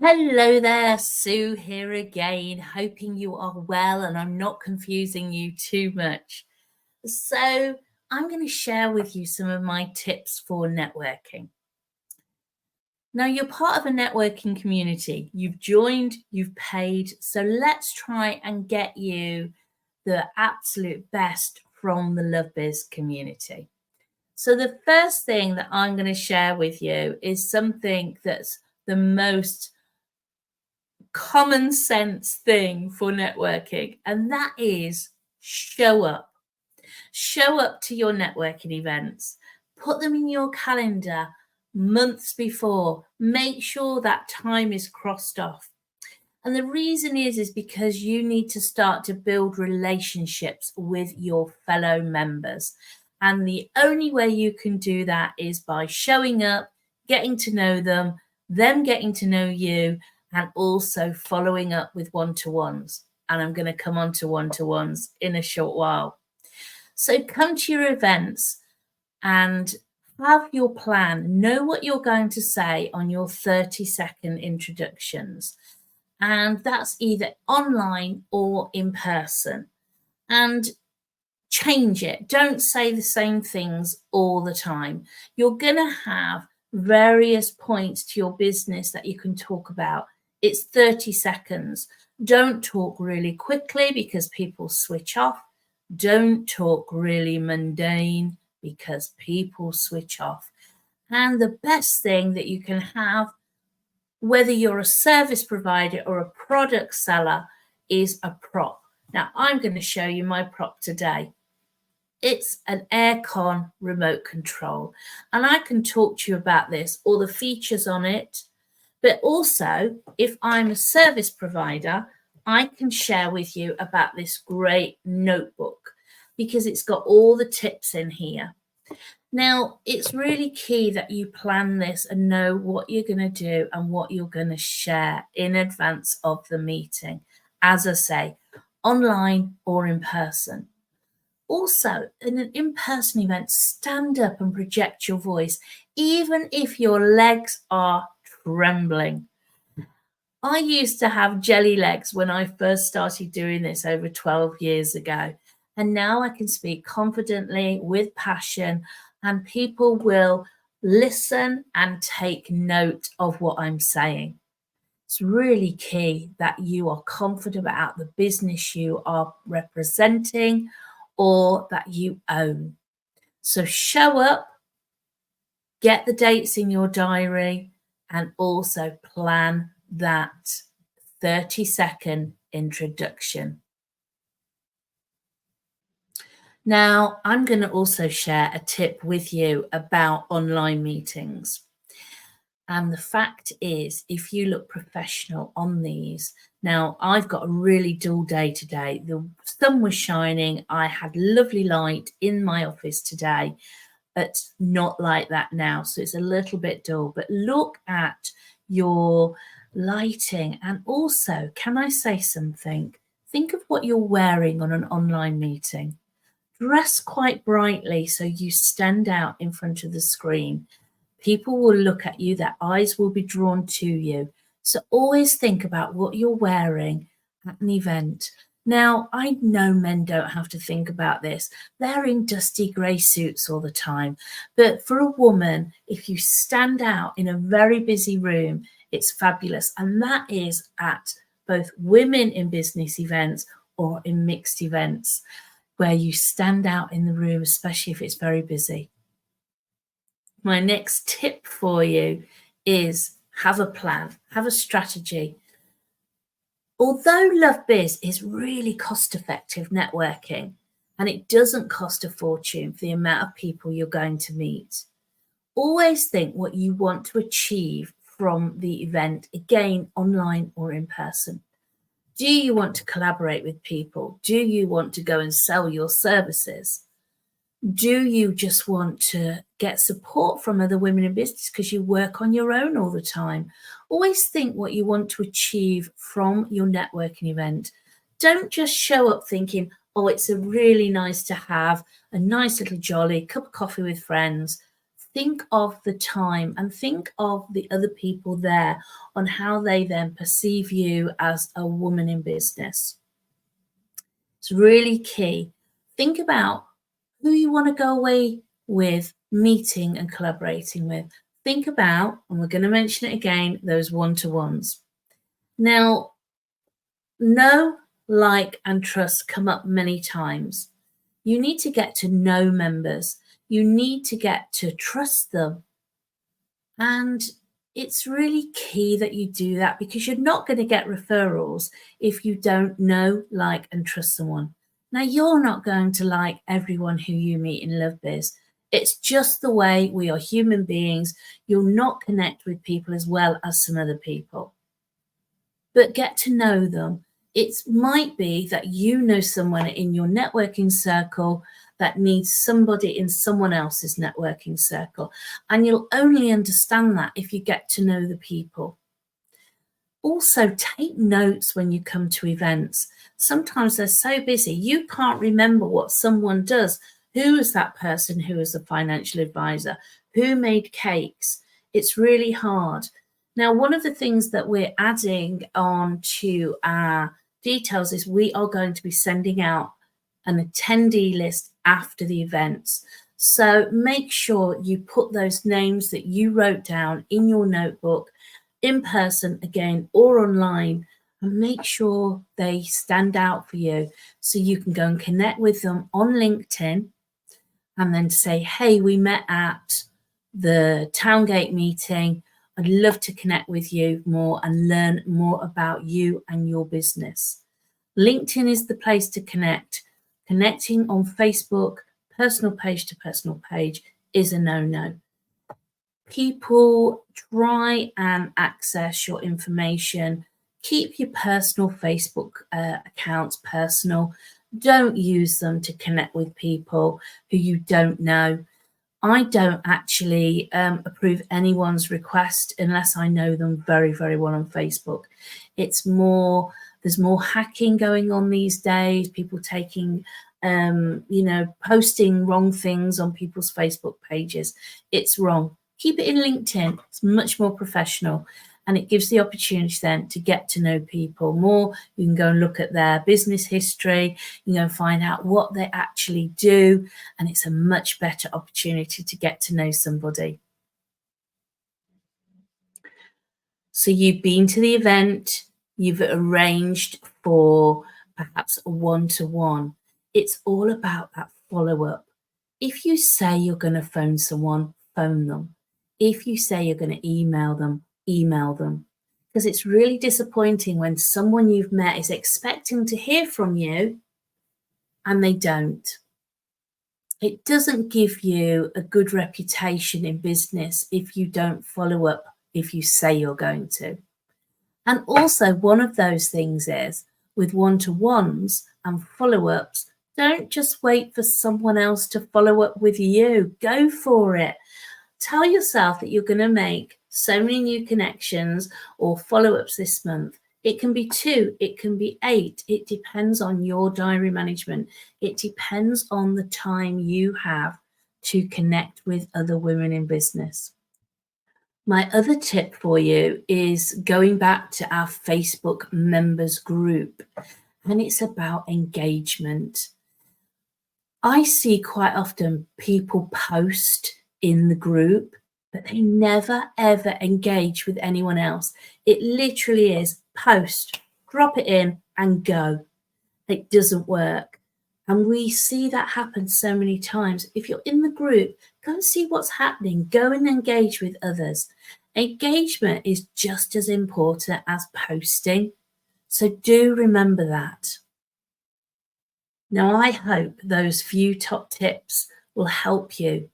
Hello there, Sue here again, hoping you are well and I'm not confusing you too much. So I'm going to share with you some of my tips for networking. Now you're part of a networking community. You've joined, you've paid. So let's try and get you the absolute best from the LoveBiz community. So the first thing that I'm going to share with you is something that's the most common sense thing for networking, and that is show up. Show up to your networking events. Put them in your calendar months before. Make sure that time is crossed off. And the reason is because you need to start to build relationships with your fellow members. And the only way you can do that is by showing up, getting to know them getting to know you, and also following up with one-to-ones. And I'm going to come on to one-to-ones in a short while. So come to your events and have your plan. Know what you're going to say on your 30-second introductions. And that's either online or in person. And change it. Don't say the same things all the time. You're going to have various points to your business that you can talk about. It's 30 seconds. Don't talk really quickly because people switch off. Don't talk really mundane because people switch off. And the best thing that you can have, whether you're a service provider or a product seller, is a prop. Now, I'm going to show you my prop today. It's an aircon remote control, and I can talk to you about this, all the features on it. But also, if I'm a service provider, I can share with you about this great notebook because it's got all the tips in here. Now, it's really key that you plan this and know what you're going to do and what you're going to share in advance of the meeting. As I say, online or in person. Also, in an in-person event, stand up and project your voice, even if your legs are trembling. I used to have jelly legs when I first started doing this over 12 years ago. And now I can speak confidently with passion, and people will listen and take note of what I'm saying. It's really key that you are confident about the business you are representing or that you own. So show up, get the dates in your diary, and also plan that 30-second introduction. Now, I'm going to also share a tip with you about online meetings. And the fact is, if you look professional on these, now I've got a really dull day today. The sun was shining. I had lovely light in my office today, but not like that now. So it's a little bit dull, but look at your lighting. And also, can I say something? Think of what you're wearing on an online meeting. Dress quite brightly so you stand out in front of the screen. People will look at you, their eyes will be drawn to you. So always think about what you're wearing at an event. Now, I know men don't have to think about this. They're in dusty grey suits all the time. But for a woman, if you stand out in a very busy room, it's fabulous. And that is at both women in business events or in mixed events, where you stand out in the room, especially if it's very busy. My next tip for you is have a plan, have a strategy. Although LoveBiz is really cost-effective networking, and it doesn't cost a fortune for the amount of people you're going to meet, always think what you want to achieve from the event, again, online or in person. Do you want to collaborate with people? Do you want to go and sell your services? Do you just want to get support from other women in business because you work on your own all the time? Always think what you want to achieve from your networking event. Don't just show up thinking, oh, it's a really nice to have a nice little jolly cup of coffee with friends. think of the time and think of the other people there on how they then perceive you as a woman in business. It's really key. Think about who you want to go away with, meeting and collaborating with. Think about, and we're going to mention it again, those one-to-ones. Now, know, like, and trust come up many times. You need to get to know members. You need to get to trust them. And it's really key that you do that, because you're not going to get referrals if you don't know, like, and trust someone. Now, you're not going to like everyone who you meet in LoveBiz. It's just the way we are human beings. You'll not connect with people as well as some other people. But get to know them. It might be that you know someone in your networking circle that needs somebody in someone else's networking circle. And you'll only understand that if you get to know the people. Also, take notes when you come to events. Sometimes they're so busy, you can't remember what someone does. Who is that person who is a financial advisor? Who made cakes? It's really hard. Now, one of the things that we're adding on to our details is we are going to be sending out an attendee list after the events. So make sure you put those names that you wrote down in your notebook, in person again or online, and make sure they stand out for you so you can go and connect with them on LinkedIn and then say, hey, we met at the Towngate meeting. I'd love to connect with you more and learn more about you and your business. LinkedIn is the place to connect. Connecting on Facebook, personal page to personal page, is a no-no. People try and access your information. Keep your personal Facebook accounts personal. Don't use them to connect with people who you don't know. I don't actually approve anyone's request unless I know them very, very well on Facebook. It's more, there's more hacking going on these days, people taking, posting wrong things on people's Facebook pages. It's wrong. Keep it in LinkedIn. It's much more professional. And it gives the opportunity then to get to know people more. You can go and look at their business history. You can find out what they actually do. And it's a much better opportunity to get to know somebody. So you've been to the event. You've arranged for perhaps a one-to-one. It's all about that follow-up. If you say you're going to phone someone, phone them. If you say you're going to email them, email them, because it's really disappointing when someone you've met is expecting to hear from you and they don't. It doesn't give you a good reputation in business if you don't follow up if you say you're going to. And also, one of those things is with one-to-ones and follow-ups, don't just wait for someone else to follow up with you. Go for it. Tell yourself that you're going to make so many new connections or follow-ups this month. It can be 2, it can be 8. It depends on your diary management. It depends on the time you have to connect with other women in business. My other tip for you is going back to our Facebook members group, and it's about engagement. I see quite often people post in the group, but they never ever engage with anyone else. It literally is post, drop it in and go. It doesn't work. And we see that happen so many times. If you're in the group, go and see what's happening. Go and engage with others. Engagement is just as important as posting. So do remember that. Now, I hope those few top tips will help you.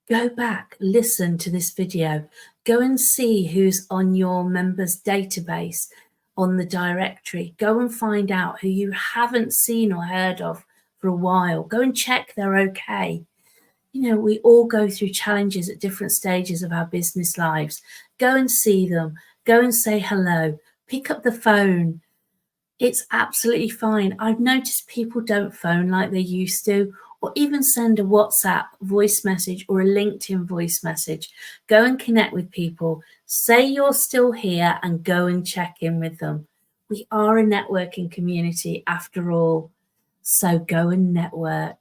Go back, listen to this video, go and see who's on your members database on the directory. Go and find out who you haven't seen or heard of for a while. Go and check they're okay. You know, we all go through challenges at different stages of our business lives. Go and see them. Go and say hello. Pick up the phone. It's absolutely fine. I've noticed people don't phone like they used to, or even send a WhatsApp voice message or a LinkedIn voice message. Go and connect with people. Say you're still here and go and check in with them. We are a networking community after all. So go and network.